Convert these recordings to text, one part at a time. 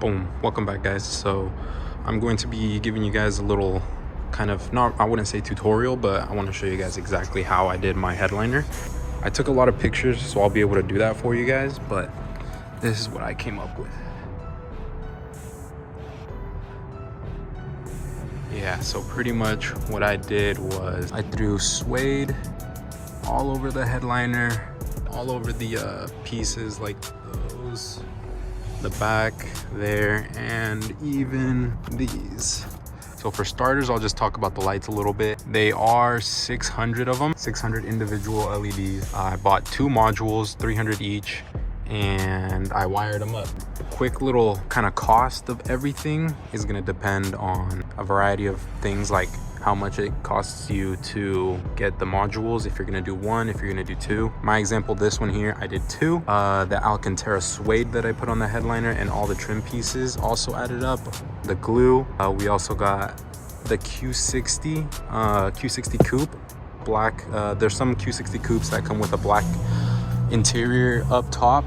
Boom, welcome back guys. So I'm going to be giving you guys a little kind of, not, I wouldn't say tutorial, but I want to show you guys exactly how I did my headliner. I took a lot of pictures, so I'll be able to do that for you guys, but this is what I came up with. Yeah, so pretty much what I did was I threw SUEDE all over the headliner, all over the pieces like those, the back there, and even these. So for starters, I'll just talk about the lights a little bit. They are 600 of them, 600 individual LEDs. I bought 2 modules, 300 each, and I wired them up. Quick little kind of cost of everything is gonna depend on a variety of things, like how much it costs you to get the modules, if you're gonna do 1, if you're gonna do 2. My example, this one here, I did 2. The Alcantara SUEDE that I put on the headliner and all the trim pieces also added up. The glue, we also got the Q60 coupe, black. There's some Q60 coupes that come with a black interior up top.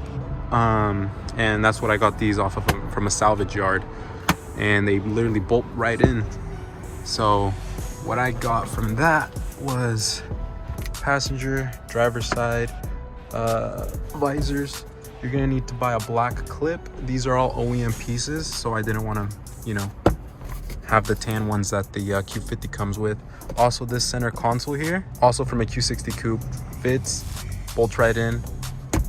And that's what I got these off of from a salvage yard. And they literally bolt right in. So what I got from that was passenger, driver's side, visors. You're gonna need to buy a black clip. These are all OEM pieces, so I didn't want to, have the tan ones that the Q50 comes with. Also, this center console here, also from a Q60 coupe, fits, bolts right in,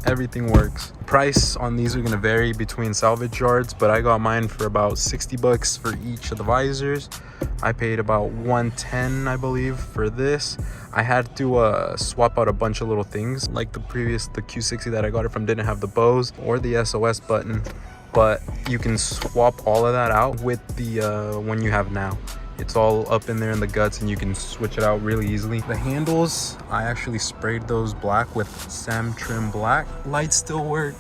everything works. Price on these are gonna vary between salvage yards, but I got mine for about 60 bucks for each of the visors. I paid about 110, I believe, for this. I had to swap out a bunch of little things, like the Q60 that I got it from didn't have the bows or the SOS button, but you can swap all of that out with the one you have now. It's all up in there in the guts, and you can switch it out really easily. The handles, I actually sprayed those black with SEM trim black. Lights still work.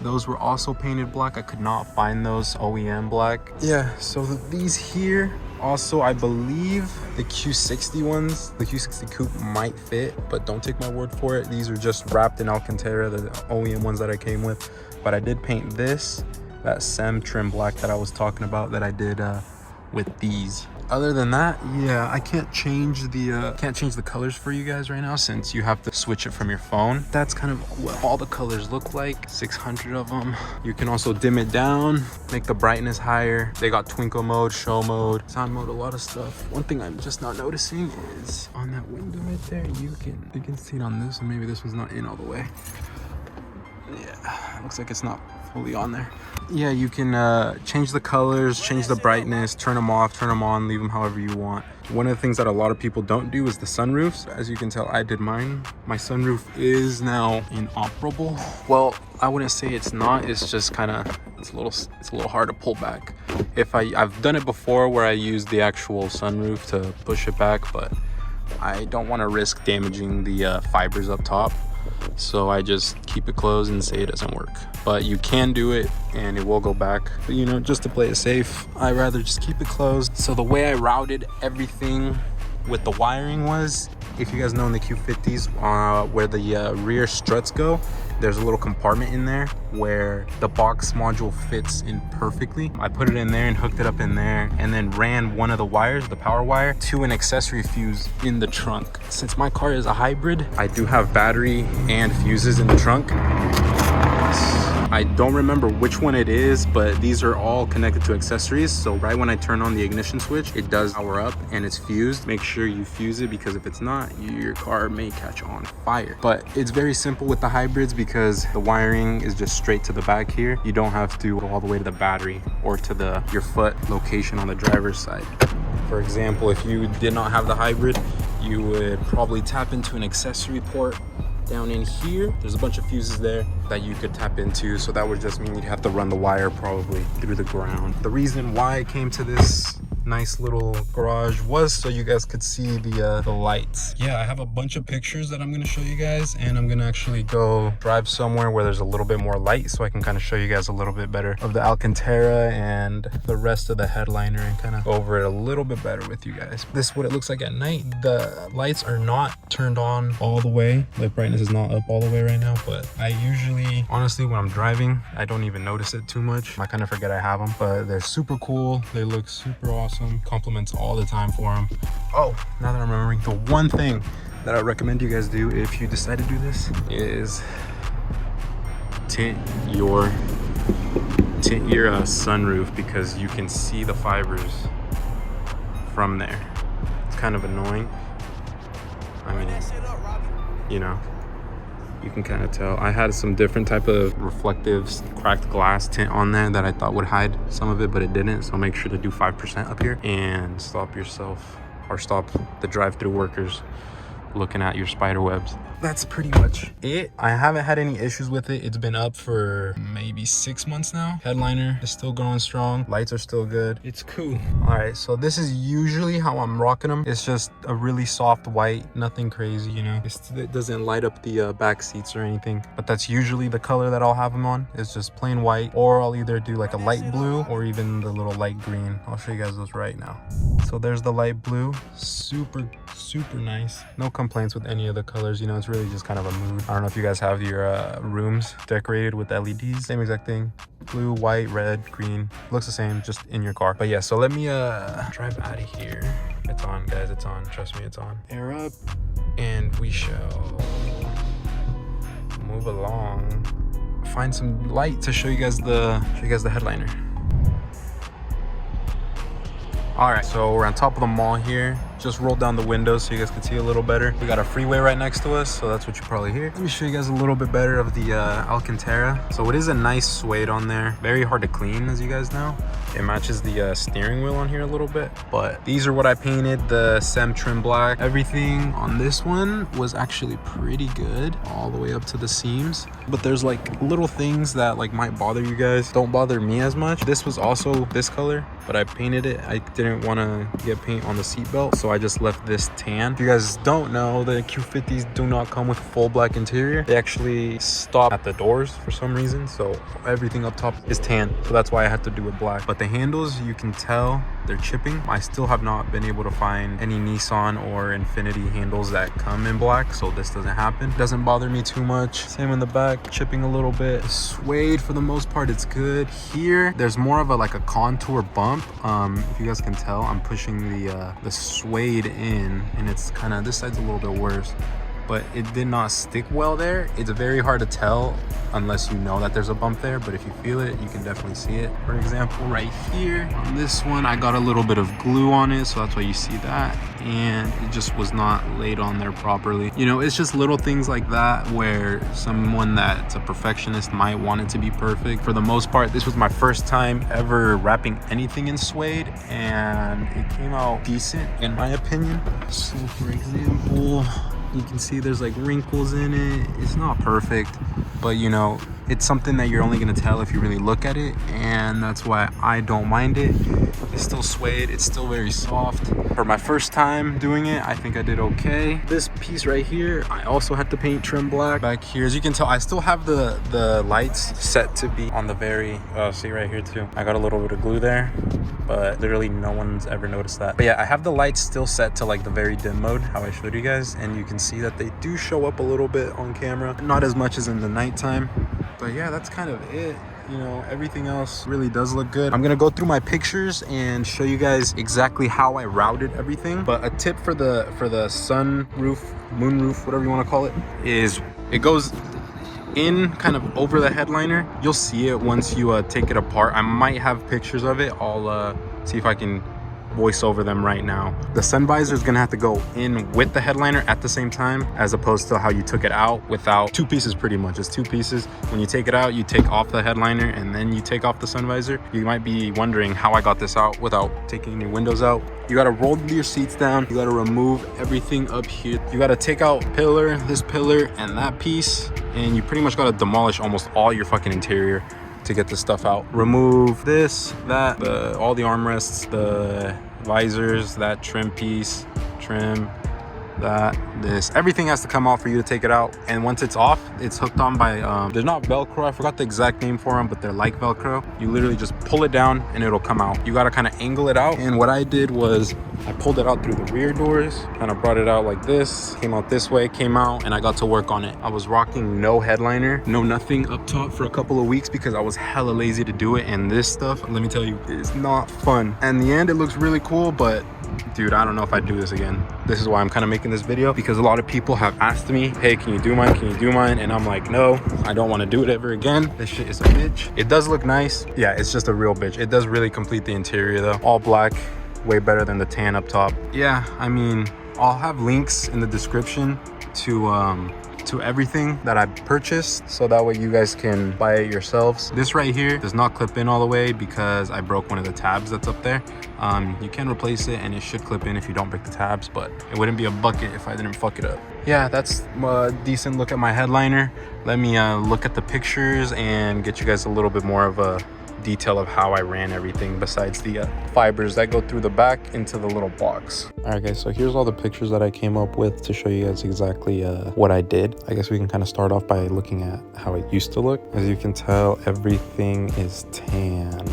Those were also painted black. I could not find those OEM black. Yeah, so these here, also I believe the Q60 ones, the Q60 coupe might fit, but don't take my word for it. These are just wrapped in Alcantara, the OEM ones that I came with. But I did paint this, that SEM trim black that I was talking about, that I did with these. Other than that, yeah, I can't change the colors for you guys right now, since you have to switch it from your phone. That's kind of what all the colors look like, 600 of them. You can also dim it down, make the brightness higher. They got twinkle mode, show mode, sound mode, a lot of stuff. One thing I'm just not noticing is on that window right there, you can see it on this, and maybe this one's not in all the way. Yeah, looks like it's not fully on there. Yeah, you can change the colors, change the brightness, turn them off, turn them on, leave them however you want. One of the things that a lot of people don't do is the sunroofs. As you can tell, I did mine. My sunroof is now inoperable. Well, I wouldn't say it's not, it's just kind of, it's a little hard to pull back. I've done it before where I used the actual sunroof to push it back, but I don't want to risk damaging the fibers up top. So I just keep it closed and say it doesn't work. But you can do it and it will go back. But just to play it safe, I'd rather just keep it closed. So the way I routed everything with the wiring was, if you guys know in the Q50s, where the rear struts go, there's a little compartment in there where the box module fits in perfectly. I put it in there and hooked it up in there, and then ran one of the wires, the power wire, to an accessory fuse in the trunk. Since my car is a hybrid, I do have battery and fuses in the trunk. I don't remember which one it is, but these are all connected to accessories. So right when I turn on the ignition switch, it does power up and it's fused. Make sure you fuse it, because if it's not, your car may catch on fire. But it's very simple with the hybrids, because the wiring is just straight to the back here. You don't have to go all the way to the battery or to your foot location on the driver's side. For example, if you did not have the hybrid, you would probably tap into an accessory port down in here. There's a bunch of fuses there that you could tap into, so that would just mean you'd have to run the wire probably through the ground. The reason why I came to this nice little garage was so you guys could see the lights. Yeah, I have a bunch of pictures that I'm gonna show you guys, and I'm gonna actually go drive somewhere where there's a little bit more light so I can kind of show you guys a little bit better of the Alcantara and the rest of the headliner and kind of go over it a little bit better with you guys. This is what it looks like at night. The lights are not turned on all the way. The brightness is not up all the way right now, but I usually, honestly, when I'm driving, I don't even notice it too much. I kind of forget I have them, but they're super cool. They look super awesome. Compliments all the time for them. Oh, now that I'm remembering, the one thing that I recommend you guys do if you decide to do this is tint your sunroof, because you can see the fibers from there. It's kind of annoying. I mean, you know, you can kind of tell. I had some different type of reflective cracked glass tint on there that I thought would hide some of it, but it didn't. So make sure to do 5% up here and stop yourself, or stop the drive-through workers looking at your spider webs. That's pretty much it. I haven't had any issues with it. It's been up for maybe 6 months now. Headliner is still going strong. Lights are still good. It's cool. All right, so this is usually how I'm rocking them. It's just a really soft white, nothing crazy, you know. It doesn't light up the back seats or anything, but that's usually the color that I'll have them on. It's just plain white, or I'll either do like a light blue or even the little light green. I'll show you guys those right now. So there's the light blue. Super nice. No complaints with any of the colors, you know. It's really just kind of a mood. I don't know if you guys have your rooms decorated with LEDs. Same exact thing. Blue, white, red, green. Looks the same, just in your car. But yeah, so let me drive out of here. It's on, guys. It's on. Trust me, it's on. Air up, and we shall move along. Find some light to show you guys the headliner. All right, so we're on top of the mall here. Just rolled down the windows so you guys can see a little better. We got a freeway right next to us, so that's what you probably hear. Let me show you guys a little bit better of the Alcantara. So it is a nice suede on there. Very hard to clean, as you guys know. It matches the steering wheel on here a little bit, but these are what I painted, the SEM trim black. Everything on this one was actually pretty good, all the way up to the seams. But there's like little things that like might bother you guys. Don't bother me as much. This was also this color, but I painted it. I didn't want to get paint on the seatbelt, so I just left this tan. If you guys don't know, the Q50s do not come with full black interior. They actually stop at the doors for some reason, so everything up top is tan. So that's why I had to do it black. But the handles, you can tell they're chipping. I still have not been able to find any Nissan or Infiniti handles that come in black, so this doesn't happen. Doesn't bother me too much. Same in the back, chipping a little bit. Suede, for the most part, it's good. Here, there's more of a like a contour bump. If you guys can tell, I'm pushing the suede in, and it's kind of, this side's a little bit worse, but it did not stick well there. It's very hard to tell unless you know that there's a bump there, but if you feel it, you can definitely see it. For example, right here on this one, I got a little bit of glue on it, so that's why you see that, and it just was not laid on there properly. You know, it's just little things like that where someone that's a perfectionist might want it to be perfect. For the most part, this was my first time ever wrapping anything in suede, and it came out decent in my opinion. So for example, you can see there's like wrinkles in it. It's not perfect, but you know, it's something that you're only gonna tell if you really look at it, and that's why I don't mind it. It's still suede, it's still very soft. For my first time doing it, I think I did okay. This piece right here, I also had to paint trim black. Back here, as you can tell, I still have the lights set to be on the very, see right here too. I got a little bit of glue there, but literally no one's ever noticed that. But yeah, I have the lights still set to like the very dim mode, how I showed you guys, and you can see that they do show up a little bit on camera. Not as much as in the nighttime. But yeah, that's kind of it. You know, everything else really does look good. I'm gonna go through my pictures and show you guys exactly how I routed everything. But a tip for the sunroof, moonroof, whatever you want to call it, is it goes in kind of over the headliner. You'll see it once you take it apart. I might have pictures of it. I'll see if I can voice over them right now. The sun visor is gonna have to go in with the headliner at the same time, as opposed to how you took it out without. Two pieces pretty much. It's two pieces. When you take it out, you take off the headliner and then you take off the sun visor. You might be wondering how I got this out without taking any windows out. You gotta roll your seats down. You gotta remove everything up here. You gotta take out pillar, this pillar, and that piece, and you pretty much gotta demolish almost all your fucking interior to get this stuff out. Remove this, that, all the armrests, the visors, that trim piece, trim, that, this, everything has to come off for you to take it out. And once it's off, it's hooked on by they're not Velcro, I forgot the exact name for them, but they're like Velcro. You literally just pull it down and it'll come out. You got to kind of angle it out. And what I did was I pulled it out through the rear doors, kind of brought it out like this, came out this way, came out, and I got to work on it. I was rocking no headliner, no nothing up top for a couple of weeks because I was hella lazy to do it. And this stuff, let me tell you, is not fun. In the end, it looks really cool, but dude, I don't know if I'd do this again. This is why I'm kind of making this video, because a lot of people have asked me, hey, can you do mine? Can you do mine? And I'm like, no, I don't want to do it ever again. This shit is a bitch. It does look nice. Yeah, it's just a real bitch. It does really complete the interior though. All black, way better than the tan up top. Yeah, I mean, I'll have links in the description to everything that I purchased, so that way you guys can buy it yourselves. This right here does not clip in all the way because I broke one of the tabs that's up there. You can replace it and it should clip in if you don't break the tabs, but it wouldn't be a bucket if I didn't fuck it up. Yeah, that's a decent look at my headliner. Let me look at the pictures and get you guys a little bit more of a detail of how I ran everything besides the fibers that go through the back into the little box. All right guys, so here's all the pictures that I came up with to show you guys exactly what I did. I guess we can kind of start off by looking at how it used to look. As you can tell, everything is tan.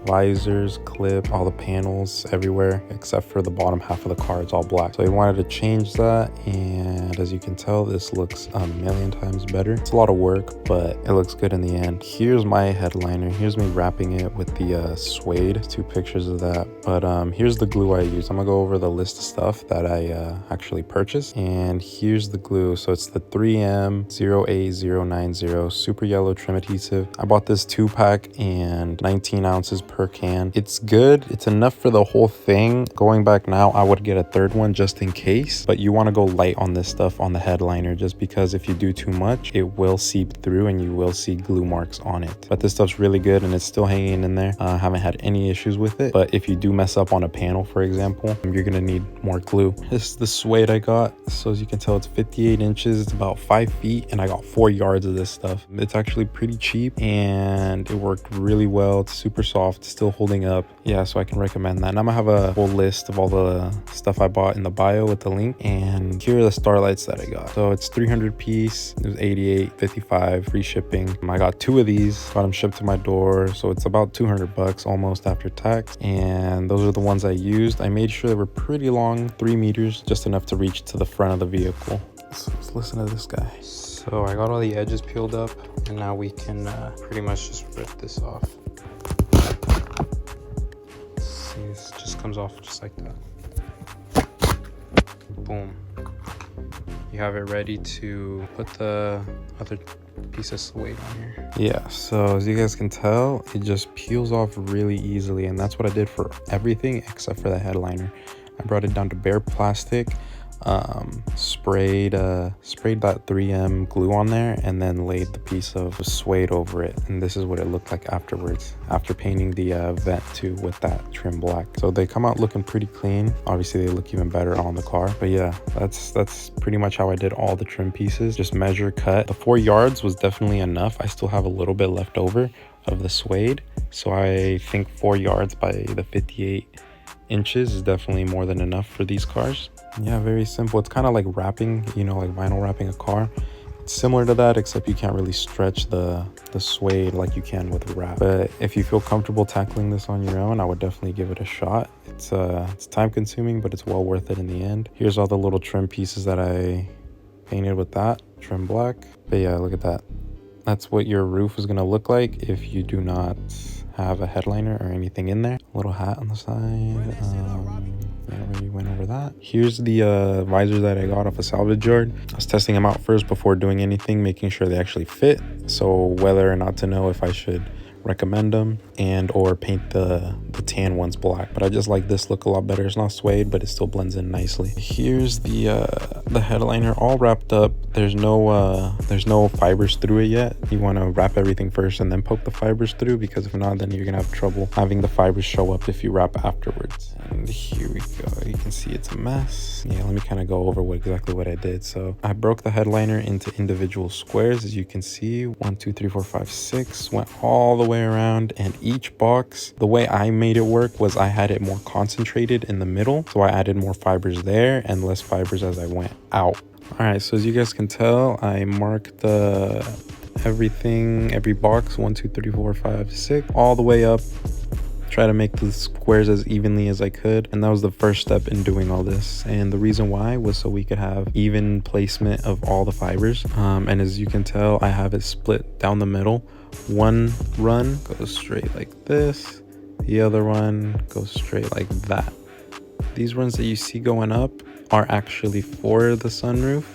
Visors, clip, all the panels everywhere except for the bottom half of the car. It's all black. So I wanted to change that, and as you can tell, this looks a million times better. It's a lot of work, but it looks good in the end. Here's my headliner. Here's me wrapping it with the SUEDE, 2 pictures of that. But here's the glue I used. I'm gonna go over the list of stuff that I actually purchased, and here's the glue. So it's the 3M 08090 super yellow trim adhesive. I bought this 2-pack and 19 ounces per can. It's good. It's enough for the whole thing. Going back now, I would get a 3rd one just in case, but you want to go light on this stuff on the headliner, just because if you do too much, it will seep through and you will see glue marks on it. But this stuff's really good and it's still hanging in there. I haven't had any issues with it, but if you do mess up on a panel, for example, you're gonna need more glue. This is the SUEDE I got. So as you can tell, it's 58 inches. It's about 5 feet, and I got 4 yards of this stuff. It's actually pretty cheap and it worked really well. It's super soft, still holding up. Yeah, so I can recommend that. And I'm gonna have a whole list of all the stuff I bought in the bio with the link. And here are the Starlights that I got. So it's 300 piece. It was 88.55, free shipping. I got 2 of these, got them shipped to my door, so it's about 200 bucks almost after tax. And those are the ones I used. I made sure they were pretty long, 3 meters, just enough to reach to the front of the vehicle. So let's listen to this guy. So I got all the edges peeled up, and now we can pretty much just rip this off. See, this just comes off just like that. Boom. You have it ready to put the other piece of SUEDE on here. Yeah, so as you guys can tell, it just peels off really easily, and that's what I did for everything except for the headliner. I brought it down to bare plastic, sprayed that 3M glue on there, and then laid the piece of SUEDE over it. And this is what it looked like afterwards, after painting the vent too with that trim black. So they come out looking pretty clean. Obviously they look even better on the car, but yeah, that's pretty much how I did all the trim pieces. Just measure, cut. The 4 yards was definitely enough. I still have a little bit left over of the SUEDE, so I think 4 yards by the 58 inches is definitely more than enough for these cars. Yeah, very simple. It's kind of like wrapping, you know, like vinyl wrapping a car. It's similar to that, except you can't really stretch the SUEDE like you can with wrap. But if you feel comfortable tackling this on your own, I would definitely give it a shot. It's time consuming, but it's well worth it in the end. Here's all the little trim pieces that I painted with that trim black. But yeah, look at that. That's what your roof is gonna look like if you do not have a headliner or anything in there. A little hat on the side. I already went over that. Here's the visors that I got off a salvage yard. I was testing them out first before doing anything, making sure they actually fit. So whether or not to know if I should recommend them and or paint the tan ones black, but I just like this look a lot better. It's not SUEDE, but it still blends in nicely. Here's the headliner all wrapped up. There's no fibers through it yet. You want to wrap everything first and then poke the fibers through, because if not, then you're gonna have trouble having the fibers show up if you wrap afterwards. And here we go. You can see it's a mess. Yeah, let me kind of go over exactly what I did. So I broke the headliner into individual squares, as you can see. 1 2 3 4 5 6 went all the way around, and each box, the way I made made it work was I had it more concentrated in the middle, so I added more fibers there and less fibers as I went out. All right, so as you guys can tell, I marked everything, every box, 1 2 3 4 5 6 all the way up. Try to make the squares as evenly as I could, and that was the first step in doing all this. And the reason why was so we could have even placement of all the fibers. And as you can tell, I have it split down the middle. One run goes straight like this, the other one goes straight like that. These runs that you see going up are actually for the sunroof,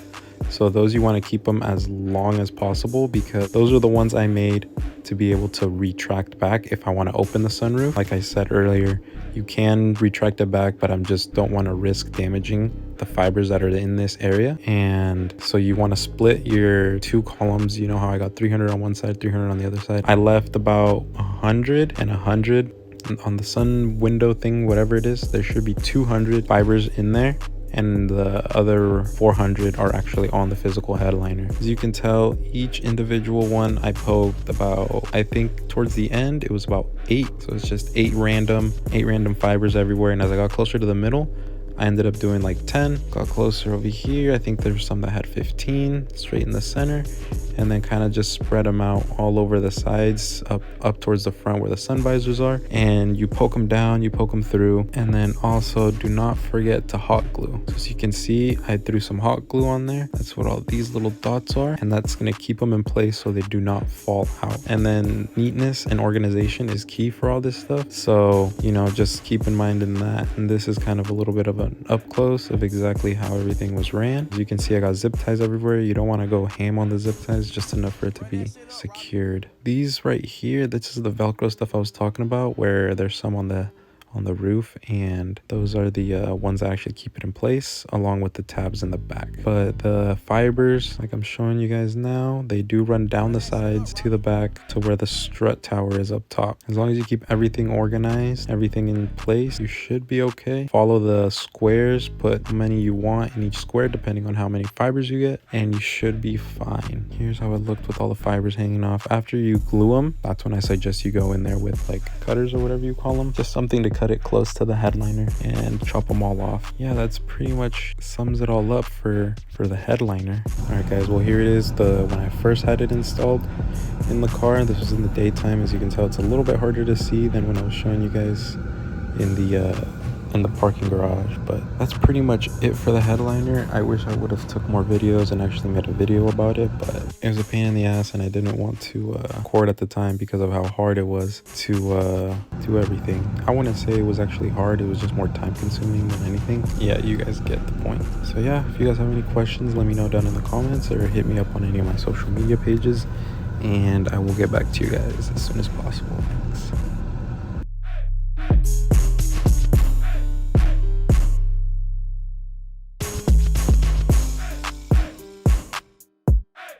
so those you want to keep them as long as possible, because those are the ones I made to be able to retract back if I want to open the sunroof. Like I said earlier, you can retract it back, but I just don't want to risk damaging the fibers that are in this area. And so you want to split your two columns. You know how I got 300 on one side, 300 on the other side. I left about 100 and 100 on the sun window thing, whatever it is. There should be 200 fibers in there, and the other 400 are actually on the physical headliner. As you can tell, each individual one I poked about, I think towards the end it was about 8, so it's just 8 random fibers everywhere. And as I got closer to the middle, I ended up doing like 10. Got closer over here, I think there's some that had 15 straight in the center, and then kind of just spread them out all over the sides, up towards the front where the sun visors are. And you poke them down, you poke them through, and then also do not forget to hot glue. So as you can see, I threw some hot glue on there. That's what all these little dots are, and that's going to keep them in place so they do not fall out. And then neatness and organization is key for all this stuff, so you know, just keep in mind in that. And this is kind of a little bit of an up close of exactly how everything was ran. As you can see, I got zip ties everywhere. You don't want to go ham on the zip ties, just enough for it to be secured. These right here, this is the Velcro stuff I was talking about, where there's some on the roof, and those are the ones that actually keep it in place, along with the tabs in the back. But the fibers, like I'm showing you guys now, they do run down the sides to the back to where the strut tower is up top. As long as you keep everything organized, everything in place, you should be okay. Follow the squares, put how many you want in each square depending on how many fibers you get, and you should be fine. Here's how it looked with all the fibers hanging off. After you glue them, that's when I suggest you go in there with like cutters or whatever you call them, just something to cut it close to the headliner and chop them all off. Yeah, that's pretty much sums it all up for the headliner. All right guys, well here it is, when I first had it installed in the car. This was in the daytime. As you can tell, it's a little bit harder to see than when I was showing you guys in the parking garage, but that's pretty much it for the headliner. I wish I would have took more videos and actually made a video about it, but it was a pain in the ass and I didn't want to record at the time because of how hard it was to do everything. I wouldn't say it was actually hard, it was just more time consuming than anything. Yeah, you guys get the point. So yeah, if you guys have any questions, let me know down in the comments or hit me up on any of my social media pages, and I will get back to you guys as soon as possible. Thanks.